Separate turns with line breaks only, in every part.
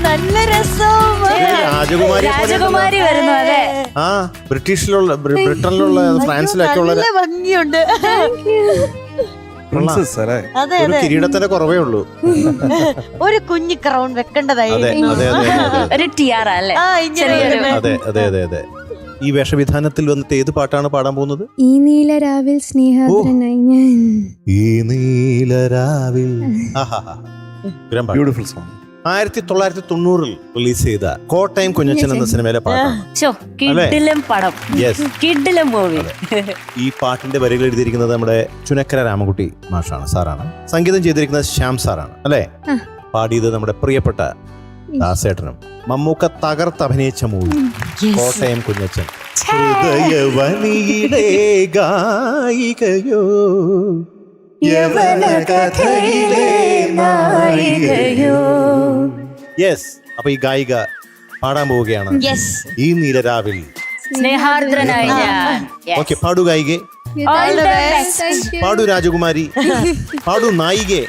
നല്ല രസം.
രാജകുമാരി വരുന്നു. അതെ,
ആ ബ്രിട്ടനിലുള്ള ഫ്രാൻസിലൊക്കെ ഉള്ള
നല്ല ഭംഗിയുണ്ട്. അതെ
ഒരു കിരീടത്തിന്റെ കുറവേ ഉള്ളൂ.
ഒരു കുഞ്ഞി ക്രൗൺ വെക്കേണ്ടതായി.
അതെ അതെ അതെ
ഒരു ടിയാറ അല്ലേ?
അതെ അതെ അതെ അതെ. ഈ വേഷവിധാനത്തിൽ വന്നിട്ട് ഏത് പാട്ടാണ് പാടാൻ പോകുന്നത്?
ഈ നീലരാവിൽ സ്നേഹാദ്രനായി ഞാൻ.
ഈ നീലരാവിൽ.
Beautiful song.
1990 റിലീസ് ചെയ്ത കോട്ടയം കുഞ്ഞച്ചൻ എന്ന സിനിമയിലെ പാട്ടാണ്.
കിഡിലം പടം, കിഡിലം മൂവി.
ഈ പാട്ടിന്റെ വരികൾ എഴുതിയിരിക്കുന്നത് നമ്മുടെ ചുനക്കര രാമൻകുട്ടി മാഷാണ്, സാറാണ്. സംഗീതം ചെയ്തിരിക്കുന്നത് ശ്യാം സാറാണ് അല്ലേ? പാടിയത് നമ്മുടെ പ്രിയപ്പെട്ട ദാസേട്ടനും. മമ്മൂക്ക തകർത്തഭിനയിച്ച മൂവി കോട്ടയം കുഞ്ഞച്ചൻ. ഹൃദയവനിയിലെ ഗായികയോ യെസ്. അപ്പൊ ഈ ഗായിക പാടാൻ പോവുകയാണ് ഈ നീലരാവിൽ
സ്നേഹാർദ്രനായി ഞാൻ.
ഓക്കെ, പാടു ഗായികെ, പാടു രാജകുമാരി, പാടു നായികെ.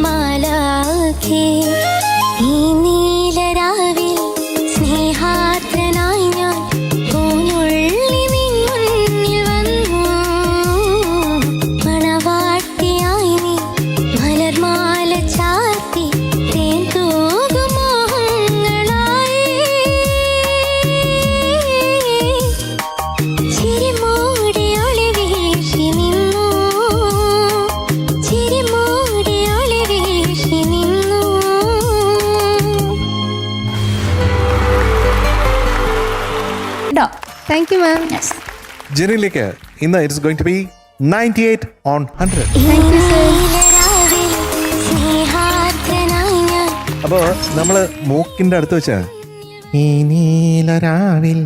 മാലാഖേ ഈ നീലരാവിൽ സ്നേഹാർദ്രനായി ഞാൻ പൂനുള്ളി നിൻ മുന്നിൽ വന്നു മണവാട്ടിയായി നീ മലർമാല ചാർത്തി തേൻ തൂകും മോഹങ്ങളായി ചിരിമൂടി ഒളിവീശി നിന്നു ചിരിമൂടി ഒളിവീശി നിന്നു
കേട്ടോ
താങ്ക് യു മാം.
ജെറിയിലേക്ക് ഇന്ന് it's going to be 98 on 100.
Thank you sir.
നീലരാവിൽ സ്നേഹാർദ്രനായി ഞാൻ
അപ്പോൾ നമ്മള് മൂക്കിന്റെ അടുത്ത് വെച്ചാ ഈ നീലരാവിൽ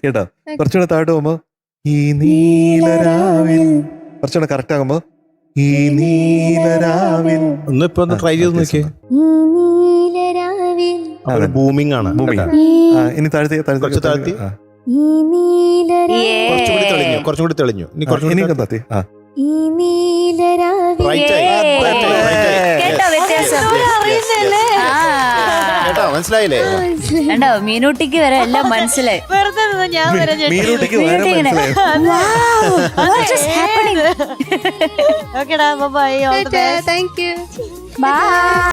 കേട്ടോ കുറച്ചുകൂടെ താഴോട്ട് പോകുമ്പോ ഈ നീലരാവിൽ കുറച്ചുകൂടെ കറക്റ്റ് ആകുമ്പോ ഈ നീലരാവിൽ
ഒന്ന് ഇപ്പൊ ഒന്ന് ട്രൈ ചെയ്ത് നോക്കിയേ.
ഈ നീലരാവിൽ
ഒരു ബൂമിംഗ് ആണ്
Booming.
കേട്ടോ.
ഇനി താഴ്ത്തി
കുറച്ച് താഴ്ത്തി.
ഈ നീലരാവിൽ
കുറച്ചുകൂടി തെളിഞ്ഞു കുറച്ചുകൂടി തെളിഞ്ഞു ഇനി കുറച്ചുകൂടി
ഇനി താഴ്ത്തി
ഈ നീലരാവിൽ
Right ആയി, right ആയി, right ആയി.
കേട്ടോ വ്യത്യാസം
അറിയുന്നില്ലേ?
കേട്ടോ മനസ്സിലായില്ലേ?
കണ്ടോ മീനൂട്ടിക്ക് വരെ എല്ലാം മനസ്സിലായി.
വെറുതെ ഇരുന്ന് ഞാൻ വരെ ഞെട്ടി.
മീനൂട്ടിക്ക് വരെ
മീനൂട്ടി ഇങ്ങനെ,
മനസ്സിലായി.
What is happening?
ഓക്കെടാ ബൈ.
Thank you.
Bye.